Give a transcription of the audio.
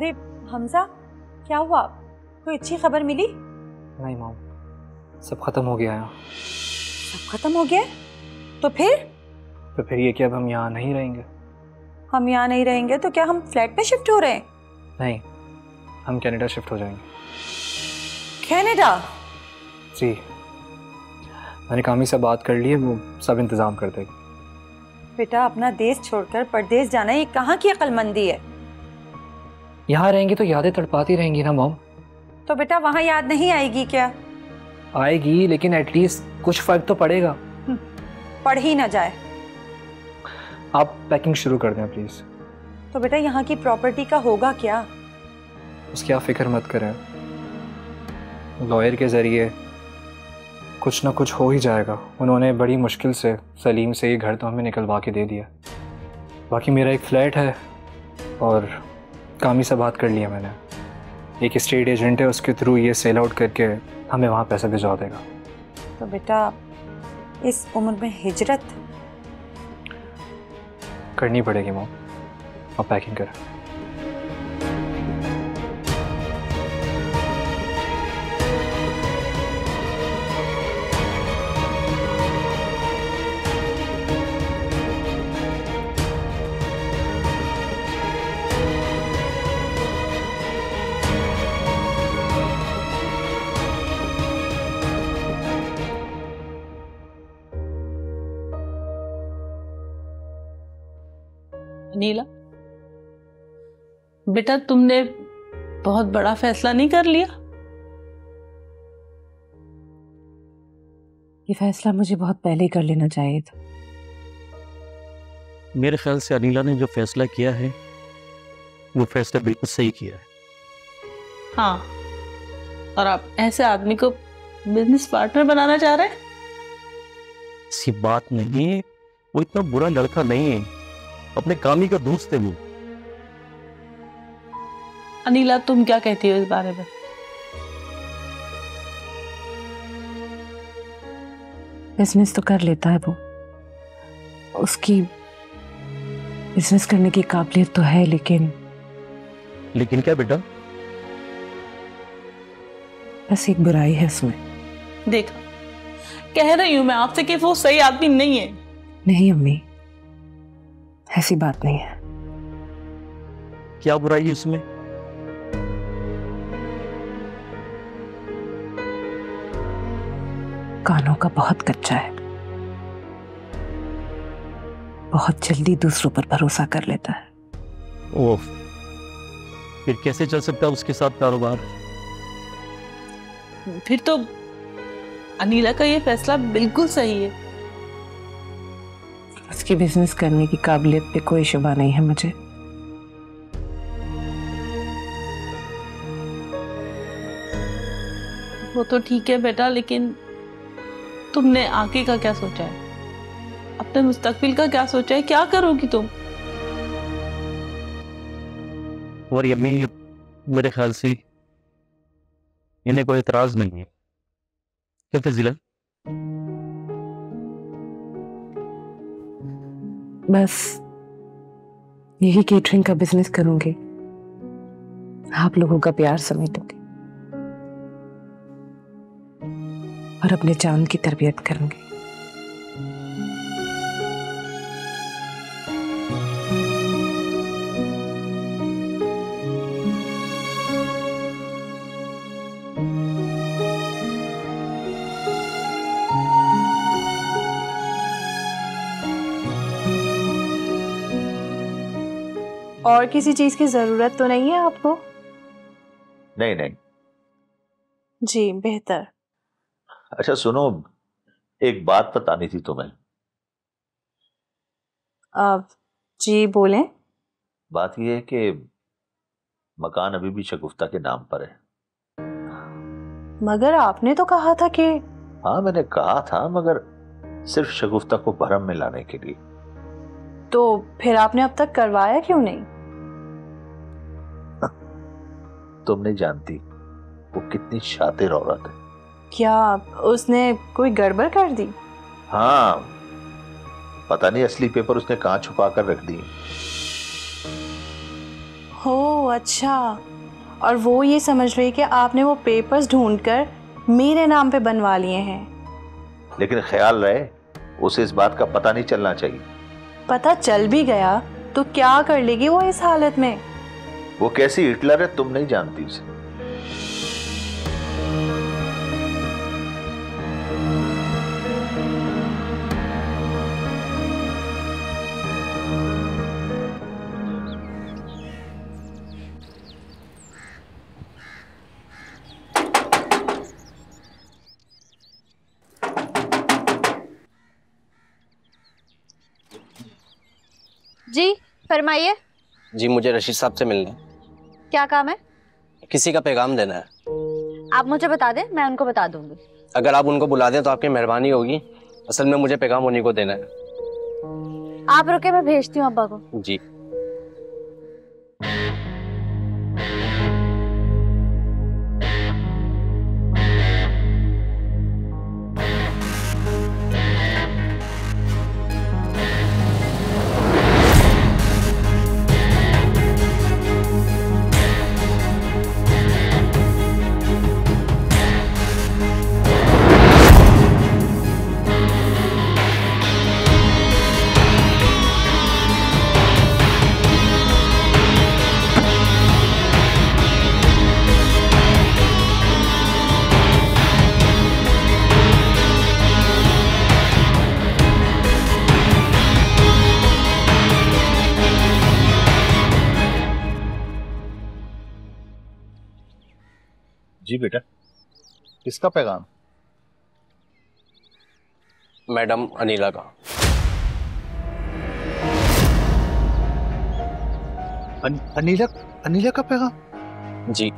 अरे हमजा, क्या हुआ? कोई अच्छी खबर मिली? नहीं मॉम, सब खत्म हो गया है। सब खत्म हो गया? तो फिर ये कि अब हम यहाँ नहीं रहेंगे। हम यहाँ नहीं रहेंगे तो क्या हम फ्लैट पे शिफ्ट हो रहे हैं? नहीं, हम कनाडा शिफ्ट हो जाएंगे। कनाडा? जी, मैंने कामी से बात कर ली है, वो सब इंतजाम कर देगी। बेटा, अपना देश छोड़कर परदेश जाना ये कहाँ की अक्लमंदी है? यहाँ रहेंगी तो यादें तड़पाती रहेंगी ना मॉम। तो बेटा वहाँ याद नहीं आएगी क्या? आएगी, लेकिन एटलीस्ट कुछ फर्क तो पड़ेगा। पढ़ ही ना जाए। आप पैकिंग शुरू कर दें प्लीज। तो बेटा यहाँ की प्रॉपर्टी का होगा क्या? उसकी आप फिक्र मत करें, लॉयर के जरिए कुछ ना कुछ हो ही जाएगा। उन्होंने बड़ी मुश्किल से सलीम से ये घर तो हमें निकलवा के दे दिया। बाकी मेरा एक फ्लैट है और कामी से बात कर लिया मैंने, एक स्टेट एजेंट है, उसके थ्रू ये सेल आउट करके हमें वहाँ पैसे भिजवा देगा। तो बेटा इस उम्र में हिजरत करनी पड़ेगी मॉम। आप पैकिंग करें। नीला बेटा, तुमने बहुत बड़ा फैसला नहीं कर लिया? ये फैसला मुझे बहुत पहले ही कर लेना चाहिए था। मेरे ख्याल से अनिला ने जो फैसला किया है वो फैसला बिल्कुल सही किया है। हाँ, और आप ऐसे आदमी को बिजनेस पार्टनर बनाना चाह रहे हैं? ऐसी बात नहीं है, वो इतना बुरा लड़का नहीं है, अपने कामी का दोस्त है वो। अनिला, तुम क्या कहती हो इस बारे में? बिजनेस तो कर लेता है वो, उसकी बिजनेस करने की काबिलियत तो है, लेकिन क्या बेटा? बस एक बुराई है उसमें। देखा, कह रही हूं मैं आपसे कि वो सही आदमी नहीं है। नहीं अम्मी, ऐसी बात नहीं है। क्या बुराई है उसमें? कानों का बहुत कच्चा है, बहुत जल्दी दूसरों पर भरोसा कर लेता है। ओह, फिर कैसे चल सकता है उसके साथ कारोबार? फिर तो अनिला का ये फैसला बिल्कुल सही है। उसकी बिजनेस करने की काबिलियत पे कोई शुबा नहीं है मुझे। वो तो ठीक है बेटा, लेकिन तुमने आगे का क्या सोचा है? अपने मुस्तकबिल का क्या सोचा है? क्या करोगी तुम? और ये मेरे ख्याल से इन्हें कोई एतराज नहीं है। क्या फजीला? बस यही केटरिंग का बिजनेस करूंगी, आप लोगों का प्यार समेटूंगी और अपने चांद की तरबियत करूंगी। और किसी चीज की जरूरत तो नहीं है आपको? नहीं नहीं। जी बेहतर। अच्छा सुनो, एक बात बतानी थी तुम्हें। जी बोलें। बात यह है कि मकान अभी भी शगुफ्ता के नाम पर है। मगर आपने तो कहा था कि... हाँ मैंने कहा था, मगर सिर्फ शगुफ्ता को भरम में लाने के लिए। तो फिर आपने अब तक करवाया क्यों नहीं? तुम नहीं जानती वो कितनी शातिर औरत है। क्या उसने कोई गड़बड़ कर दी? हाँ, पता नहीं असली पेपर उसने कहाँ छुपा कर रख दी। हो अच्छा, और वो ये समझ रही कि आपने वो पेपर्स ढूंढकर मेरे नाम पे बनवा लिए हैं। लेकिन ख्याल रहे उसे इस बात का पता नहीं चलना चाहिए। पता चल भी गया तो क्या कर लेगी वो इस हालत में? वो कैसी हिटलर है तुम नहीं जानती उसे। जी फरमाइए। जी मुझे रशीद साहब से मिलना है। क्या काम है? किसी का पैगाम देना है। आप मुझे बता दें, मैं उनको बता दूंगी। अगर आप उनको बुला दें तो आपकी मेहरबानी होगी। असल में मुझे पैगाम उन्हीं को देना है। आप रुके, मैं भेजती हूँ अब्बा को। जी। जी बेटा, किसका पैगाम? मैडम अनीला का। अनीला का पैगाम? जी।